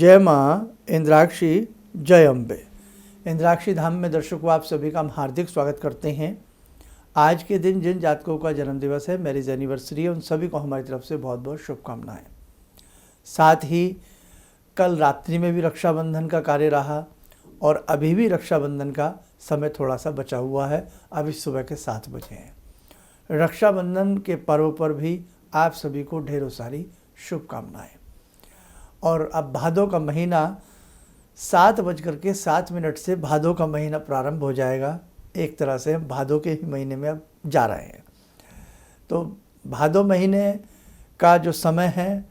जय माँ इंद्राक्षी, जय अम्बे। इंद्राक्षी धाम में दर्शकों आप सभी का हम हार्दिक स्वागत करते हैं। आज के दिन जिन जातकों का जन्मदिवस है, मैरिज एनिवर्सरी है, उन सभी को हमारी तरफ से बहुत बहुत शुभकामनाएं। साथ ही कल रात्रि में भी रक्षाबंधन का कार्य रहा और अभी भी रक्षाबंधन का समय थोड़ा सा बचा हुआ है। अभी सुबह के 7 बजे हैं। रक्षाबंधन के पर्व पर भी आप सभी को ढेरों सारी शुभकामनाएं। और अब भादों का महीना 7:07 से भादों का महीना प्रारंभ हो जाएगा। एक तरह से हम भादों के ही महीने में अब जा रहे हैं। तो भादों महीने का जो समय है,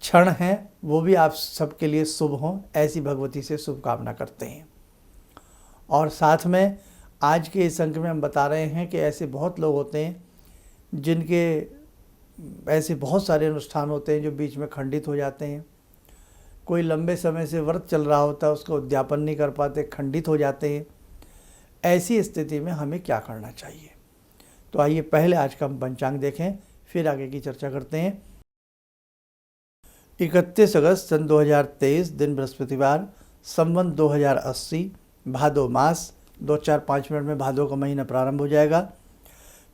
क्षण है, वो भी आप सबके लिए शुभ हों, ऐसी भगवती से शुभकामना करते हैं। और साथ में आज के इस अंक में हम बता रहे हैं कि ऐसे बहुत लोग होते हैं जिनके ऐसे बहुत सारे अनुष्ठान होते हैं जो बीच में खंडित हो जाते हैं। कोई लंबे समय से व्रत चल रहा होता है, उसका उद्यापन नहीं कर पाते, खंडित हो जाते हैं। ऐसी स्थिति में हमें क्या करना चाहिए? तो आइए पहले आज का हम पंचांग देखें, फिर आगे की चर्चा करते हैं। 31 अगस्त सन 2023, दिन बृहस्पतिवार, संवत 2080, भादो मास 2-4-5 मिनट में भादो का महीना प्रारंभ हो जाएगा।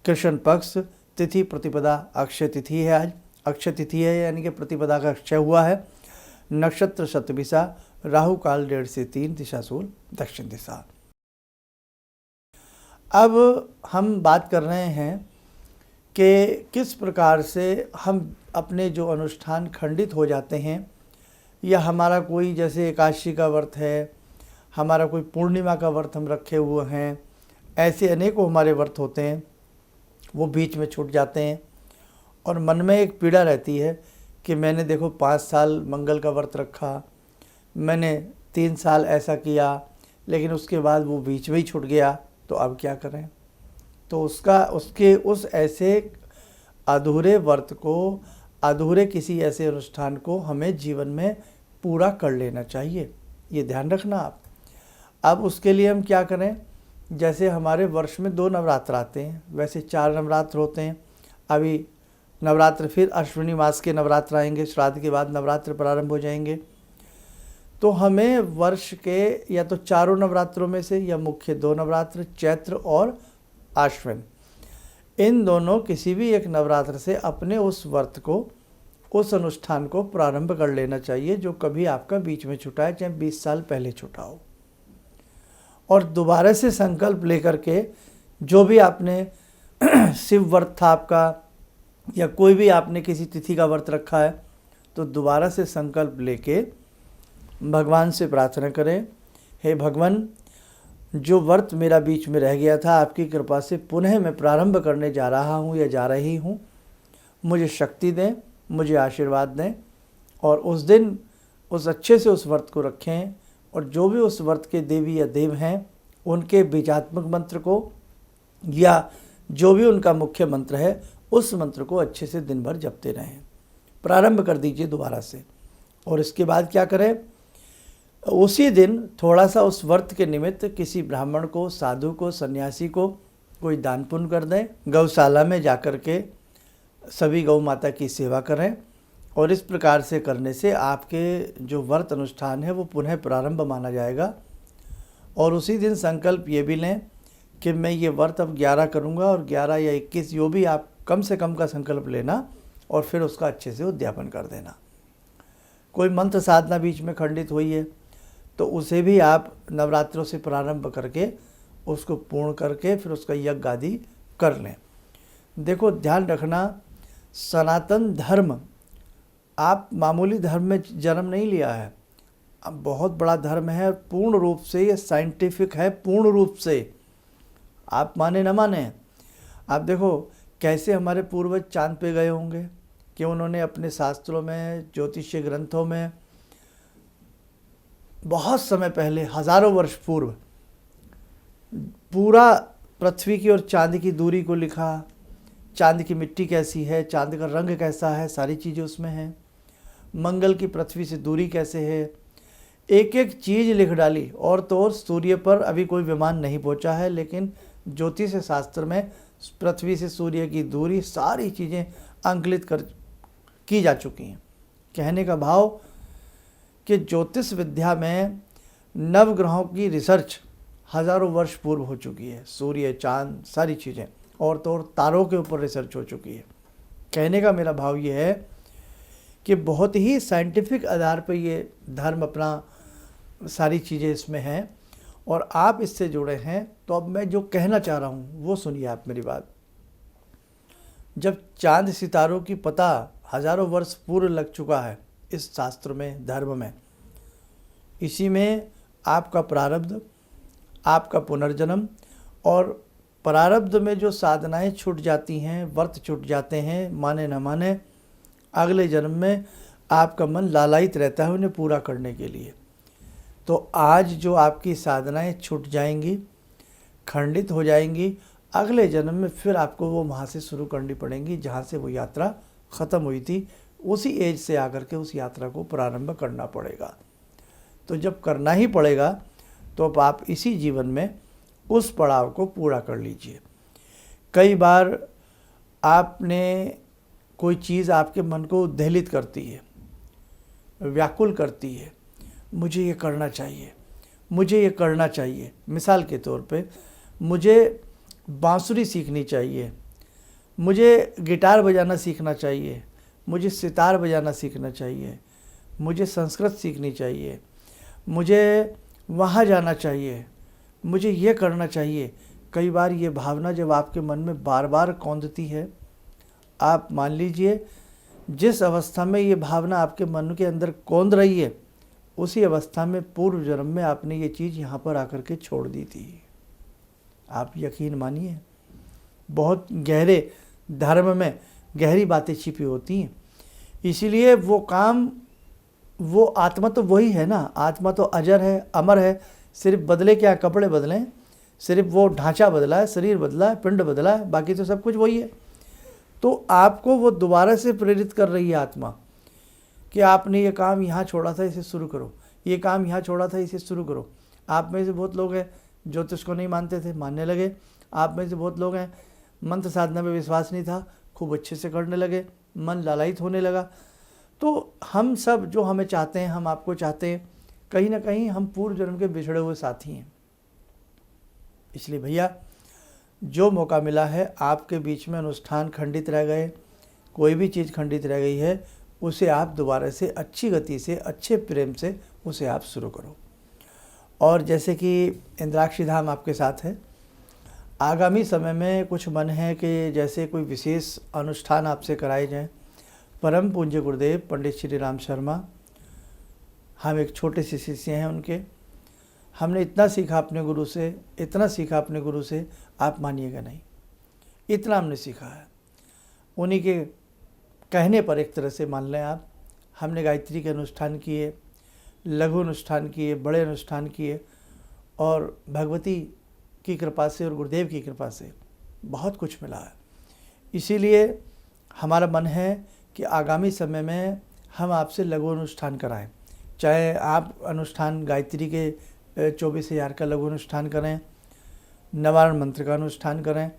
कृष्ण पक्ष, तिथि प्रतिपदा, अक्षय तिथि है। आज अक्षय तिथि है, यानी कि प्रतिपदा का अक्षय हुआ है। नक्षत्र शतभिषा, राहु काल 1:30 से 3, दिशा शूल दक्षिण दिशा। अब हम बात कर रहे हैं कि किस प्रकार से हम अपने जो अनुष्ठान खंडित हो जाते हैं, या हमारा कोई जैसे एकादशी का व्रत है, हमारा कोई पूर्णिमा का व्रत हम रखे हुए हैं, ऐसे अनेकों हमारे व्रत होते हैं, वो बीच में छूट जाते हैं। और मन में एक पीड़ा रहती है कि मैंने देखो 5 साल मंगल का व्रत रखा, मैंने 3 साल ऐसा किया, लेकिन उसके बाद वो बीच में ही छूट गया, तो अब क्या करें? तो उस ऐसे अधूरे व्रत को, अधूरे किसी ऐसे अनुष्ठान को हमें जीवन में पूरा कर लेना चाहिए। ये ध्यान रखना आप। अब उसके लिए हम क्या करें? जैसे हमारे वर्ष में 2 नवरात्र आते हैं, वैसे 4 नवरात्र होते हैं। अभी नवरात्र, फिर अश्विनी मास के नवरात्र आएंगे, श्राद्ध के बाद नवरात्र प्रारंभ हो जाएंगे। तो हमें वर्ष के या तो चारों नवरात्रों में से, या मुख्य 2 नवरात्र, चैत्र और आश्विन, इन दोनों किसी भी एक नवरात्र से अपने उस व्रत को, उस अनुष्ठान को प्रारंभ कर लेना चाहिए जो कभी आपका बीच में छूटा है, चाहे 20 साल पहले छूटा हो। और दोबारा से संकल्प लेकर के, जो भी आपने शिव व्रत था आपका, या कोई भी आपने किसी तिथि का व्रत रखा है, तो दोबारा से संकल्प लेके भगवान से प्रार्थना करें, हे भगवान, जो व्रत मेरा बीच में रह गया था, आपकी कृपा से पुनः मैं प्रारंभ करने जा रहा हूँ या जा रही हूँ, मुझे शक्ति दें, मुझे आशीर्वाद दें, और उस दिन उस अच्छे से उस व्रत को रखें। और जो भी उस व्रत के देवी या देव हैं, उनके बीजात्मक मंत्र को, या जो भी उनका मुख्य मंत्र है, उस मंत्र को अच्छे से दिन भर जपते रहें। प्रारंभ कर दीजिए दोबारा से। और इसके बाद क्या करें? उसी दिन थोड़ा सा उस व्रत के निमित्त किसी ब्राह्मण को, साधु को, सन्यासी को कोई दान पुण्य कर दें। गौशाला में जाकर के सभी गौ माता की सेवा करें। और इस प्रकार से करने से आपके जो व्रत अनुष्ठान है वो पुनः प्रारंभ माना जाएगा। और उसी दिन संकल्प ये भी लें कि मैं ये व्रत अब 11 करूँगा, और 11 या 21, जो भी आप कम से कम का संकल्प लेना, और फिर उसका अच्छे से उद्यापन कर देना। कोई मंत्र साधना बीच में खंडित हुई है, तो उसे भी आप नवरात्रों से प्रारंभ करके उसको पूर्ण करके फिर उसका यज्ञ आदि कर लें। देखो, ध्यान रखना, सनातन धर्म, आप मामूली धर्म में जन्म नहीं लिया है, अब बहुत बड़ा धर्म है। पूर्ण रूप से ये साइंटिफिक है, पूर्ण रूप से। आप माने न माने, आप देखो कैसे हमारे पूर्वज चांद पे गए होंगे, कि उन्होंने अपने शास्त्रों में, ज्योतिषीय ग्रंथों में बहुत समय पहले, हजारों वर्ष पूर्व, पूरा पृथ्वी की और चांद की दूरी को लिखा। चांद की मिट्टी कैसी है, चांद का रंग कैसा है, सारी चीज़ें उसमें हैं। मंगल की पृथ्वी से दूरी कैसे है, एक एक चीज़ लिख डाली। और तो और सूर्य पर अभी कोई विमान नहीं पहुंचा है, लेकिन ज्योतिष शास्त्र में पृथ्वी से सूर्य की दूरी, सारी चीज़ें अंकलित की जा चुकी हैं। कहने का भाव कि ज्योतिष विद्या में नवग्रहों की रिसर्च हज़ारों वर्ष पूर्व हो चुकी है। सूर्य, चांद, सारी चीज़ें, और तो और तारों के ऊपर रिसर्च हो चुकी है। कहने का मेरा भाव ये है कि बहुत ही साइंटिफिक आधार पर ये धर्म अपना सारी चीज़ें इसमें हैं, और आप इससे जुड़े हैं। तो अब मैं जो कहना चाह रहा हूँ वो सुनिए आप मेरी बात। जब चांद सितारों की पता हज़ारों वर्ष पूर्व लग चुका है इस शास्त्र में, धर्म में, इसी में आपका प्रारब्ध, आपका पुनर्जन्म, और प्रारब्ध में जो साधनाएं छूट जाती हैं, व्रत छूट जाते हैं, माने न माने, अगले जन्म में आपका मन लालायित रहता है उन्हें पूरा करने के लिए। तो आज जो आपकी साधनाएं छूट जाएंगी, खंडित हो जाएंगी, अगले जन्म में फिर आपको वो वहाँ से शुरू करनी पड़ेंगी जहाँ से वो यात्रा ख़त्म हुई थी। उसी एज से आकर के उस यात्रा को प्रारंभ करना पड़ेगा। तो जब करना ही पड़ेगा तो अब आप इसी जीवन में उस पड़ाव को पूरा कर लीजिए। कई बार आपने कोई चीज़ आपके मन को उद्वेलित करती है, व्याकुल करती है, मुझे ये करना चाहिए, मुझे ये करना चाहिए। मिसाल के तौर पे मुझे बांसुरी सीखनी चाहिए, मुझे गिटार बजाना सीखना चाहिए, मुझे सितार बजाना सीखना चाहिए, मुझे संस्कृत सीखनी चाहिए, मुझे वहाँ जाना चाहिए, मुझे ये करना चाहिए। कई बार ये भावना जब आपके मन में बार बार कौंधती है, आप मान लीजिए जिस अवस्था में ये भावना आपके मन के अंदर कौंध रही है, उसी अवस्था में पूर्व जन्म में आपने ये चीज़ यहाँ पर आकर के छोड़ दी थी। आप यकीन मानिए, बहुत गहरे धर्म में गहरी बातें छिपी होती हैं। इसीलिए वो काम, वो आत्मा तो वही है ना, आत्मा तो अजर है, अमर है। सिर्फ बदले क्या, कपड़े बदले, सिर्फ वो ढांचा बदला है, शरीर बदला है, पिंड बदला है, बाकी तो सब कुछ वही है। तो आपको वो दोबारा से प्रेरित कर रही है आत्मा कि आपने ये काम यहाँ छोड़ा था, इसे शुरू करो, ये काम यहाँ छोड़ा था, इसे शुरू करो। आप में से बहुत लोग हैं ज्योतिष को नहीं मानते थे, मानने लगे। आप में से बहुत लोग हैं मंत्र साधना में विश्वास नहीं था, खूब अच्छे से करने लगे, मन लालायित होने लगा। तो हम सब जो हमें चाहते हैं, हम आपको चाहते हैं, कहीं ना कहीं हम पूर्व जन्म के बिछड़े हुए साथी हैं। इसलिए भैया जो मौका मिला है, आपके बीच में अनुष्ठान खंडित रह गए, कोई भी चीज़ खंडित रह गई है, उसे आप दोबारा से अच्छी गति से, अच्छे प्रेम से उसे आप शुरू करो। और जैसे कि इंद्राक्षी धाम आपके साथ है, आगामी समय में कुछ मन है कि जैसे कोई विशेष अनुष्ठान आपसे कराए जाएं। परम पूज्य गुरुदेव पंडित श्री राम शर्मा, हम एक छोटे से शिष्य हैं उनके। हमने इतना सीखा अपने गुरु से, इतना सीखा अपने गुरु से, आप मानिएगा नहीं, इतना हमने सीखा है। उन्हीं के कहने पर एक तरह से मान लें आप, हमने गायत्री के अनुष्ठान किए, लघु अनुष्ठान किए, बड़े अनुष्ठान किए, और भगवती की कृपा से और गुरुदेव की कृपा से बहुत कुछ मिला है। इसीलिए हमारा मन है कि आगामी समय में हम आपसे लघु अनुष्ठान कराएं। चाहे आप अनुष्ठान गायत्री के 24,000 का लघु अनुष्ठान करें, नवारण मंत्र का अनुष्ठान करें,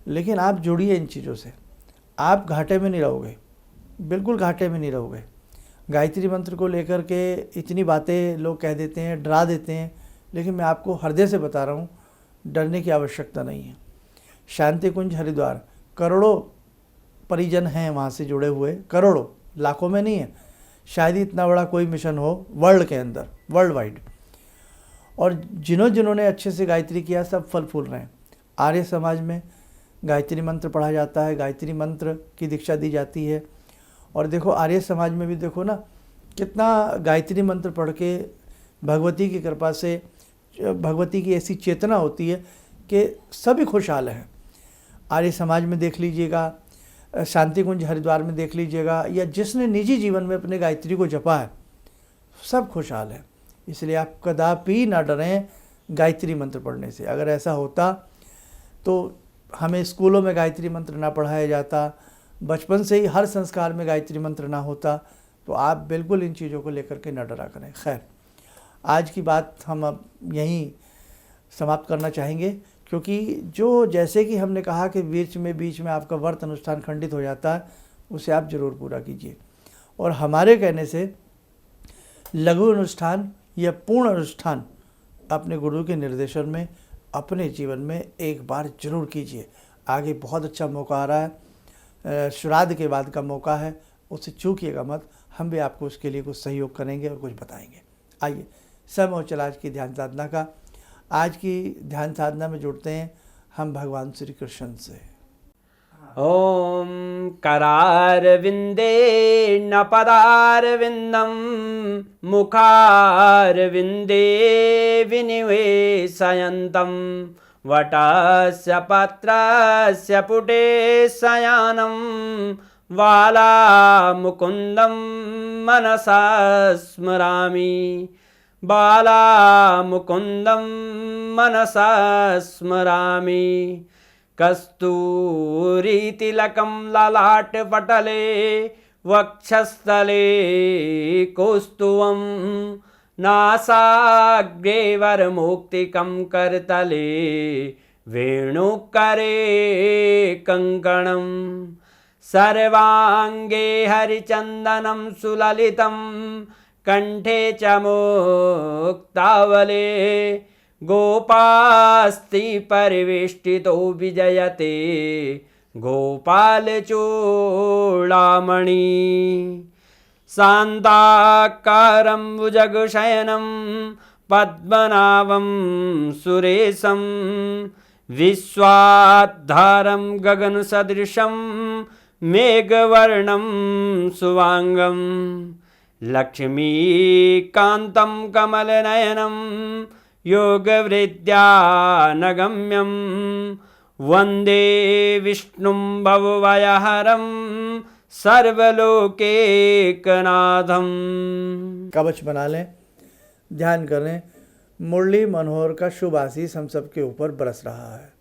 लेकिन आप जुड़िए इन चीज़ों से। आप घाटे में नहीं रहोगे, बिल्कुल घाटे में नहीं रहोगे। गायत्री मंत्र को लेकर के इतनी बातें लोग कह देते हैं, डरा देते हैं, लेकिन मैं आपको हृदय से बता रहा हूँ, डरने की आवश्यकता नहीं है। शांति कुंज हरिद्वार, करोड़ों परिजन हैं वहाँ से जुड़े हुए, करोड़ों, लाखों में नहीं है। शायद ही इतना बड़ा कोई मिशन हो वर्ल्ड के अंदर, वर्ल्ड वाइड। और जिन्होंने अच्छे से गायत्री किया, सब फल फूल रहे हैं। आर्य समाज में गायत्री मंत्र पढ़ा जाता है, गायत्री मंत्र की दीक्षा दी जाती है। और देखो आर्य समाज में भी देखो ना, कितना गायत्री मंत्र पढ़ के भगवती की कृपा से, भगवती की ऐसी चेतना होती है कि सभी खुशहाल हैं। आर्य समाज में देख लीजिएगा, शांति कुंज हरिद्वार में देख लीजिएगा, या जिसने निजी जीवन में अपने गायत्री को जपा है, सब खुशहाल है। इसलिए आप कदापि ना डरें गायत्री मंत्र पढ़ने से। अगर ऐसा होता तो हमें स्कूलों में गायत्री मंत्र ना पढ़ाया जाता, बचपन से ही हर संस्कार में गायत्री मंत्र ना होता, तो आप बिल्कुल इन चीज़ों को लेकर के ना डरा करें। खैर, आज की बात हम अब यहीं समाप्त करना चाहेंगे, क्योंकि जो जैसे कि हमने कहा कि बीच में आपका व्रत अनुष्ठान खंडित हो जाता है, उसे आप ज़रूर पूरा कीजिए। और हमारे कहने से लघु अनुष्ठान या पूर्ण अनुष्ठान अपने गुरु के निर्देशन में अपने जीवन में एक बार जरूर कीजिए। आगे बहुत अच्छा मौका आ रहा है, श्राद्ध के बाद का मौका है, उससे चूकिएगा मत। हम भी आपको उसके लिए कुछ सहयोग करेंगे और कुछ बताएंगे। आइए समय हो चला आज की ध्यान साधना का। आज की ध्यान साधना में जुड़ते हैं हम भगवान श्री कृष्ण से। ॐ करारविन्दे न पदारविन्दं मुखारविन्दे विनिवेशयन्तं वटस्य पत्रस्य पुटे शयनं बालामुकुन्दं मनसा स्मरामि बालामुकुन्दं मनसा स्मरामि कस्तूरीतिलकं ललाटपटले वक्षस्थले कौस्तुभं नासाग्रे वरमौक्तिकं करतले वेणुकरे कङ्कणं सर्वाङ्गे हरिचन्दनं सुललितं कंठे च मुक्तावले गोपास्ति परिवेष्टितो विजयते गोपालचूडामणि शान्ताकारं भुजगशयनं पद्मनाभं सुरेशं विश्वाधारं गगनसदृशं मेघवर्णं शुभांगं लक्ष्मीकान्तं कमलनयनं योगवृद्ध्यानगम्यं वन्दे विष्णुं भवभयहरं सर्वलोकैकनाथं। कवच बना लें, ध्यान करें। मुरली मनोहर का शुभ आशीष हम सबके ऊपर बरस रहा है।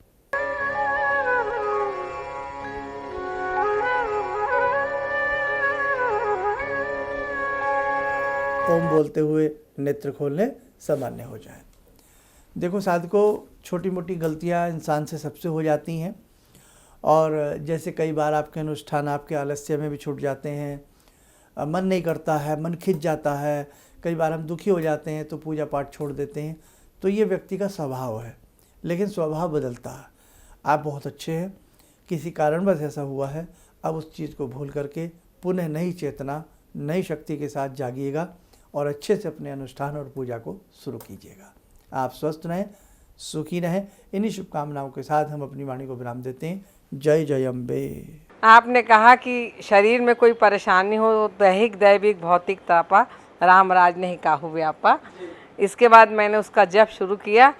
ओम बोलते हुए नेत्र खोलने सामान्य हो जाए। देखो साधकों, छोटी मोटी गलतियां इंसान से सबसे हो जाती हैं, और जैसे कई बार आपके अनुष्ठान आपके आलस्य में भी छूट जाते हैं, मन नहीं करता है, मन खिंच जाता है, कई बार हम दुखी हो जाते हैं तो पूजा पाठ छोड़ देते हैं। तो ये व्यक्ति का स्वभाव है, लेकिन स्वभाव बदलता है। आप बहुत अच्छे हैं, किसी कारणवश ऐसा हुआ है, अब उस चीज़ को भूल करके पुनः नई चेतना नई शक्ति के साथ जागिएगा और अच्छे से अपने अनुष्ठान और पूजा को शुरू कीजिएगा। आप स्वस्थ रहें, सुखी रहें। इन्हीं शुभकामनाओं के साथ हम अपनी वाणी को विराम देते हैं। जय जय अम्बे। आपने कहा कि शरीर में कोई परेशानी हो तो दैहिक दैविक भौतिक तापा राम राज नहीं काहू व्यापा। इसके बाद मैंने उसका जप शुरू किया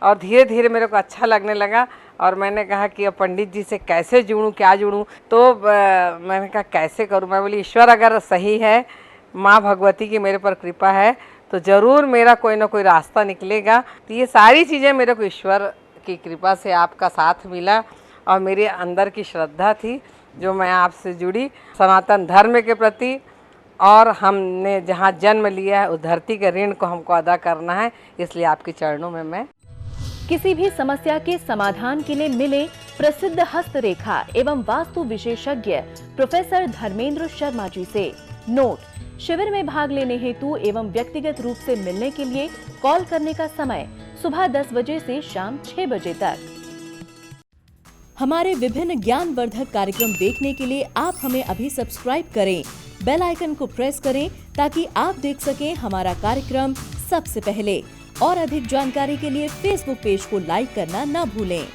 और धीरे धीरे मेरे को अच्छा लगने लगा, और मैंने कहा कि अब पंडित जी से कैसे जुड़ूं, क्या जुड़ूं। तो मैंने कहा कैसे करूं। मैं बोली ईश्वर अगर सही है, माँ भगवती की मेरे पर कृपा है, तो ज़रूर मेरा कोई ना कोई रास्ता निकलेगा। तो ये सारी चीज़ें मेरे को ईश्वर की कृपा से आपका साथ मिला, और मेरे अंदर की श्रद्धा थी जो मैं आपसे जुड़ी सनातन धर्म के प्रति, और हमने जहाँ जन्म लिया है उस धरती के ऋण को हमको अदा करना है। इसलिए आपके चरणों में मैं किसी भी समस्या के समाधान के लिए मिले प्रसिद्ध हस्तरेखा एवं वास्तु विशेषज्ञ प्रोफेसर धर्मेंद्र शर्मा जी से। नोट: शिविर में भाग लेने हेतु एवं व्यक्तिगत रूप से मिलने के लिए कॉल करने का समय सुबह 10 बजे से शाम 6 बजे तक। हमारे विभिन्न ज्ञानवर्धक कार्यक्रम देखने के लिए आप हमें अभी सब्सक्राइब करें, बेल आइकन को प्रेस करें ताकि आप देख सकें हमारा कार्यक्रम सबसे पहले। और अधिक जानकारी के लिए फेसबुक पेज को लाइक करना न भूलें।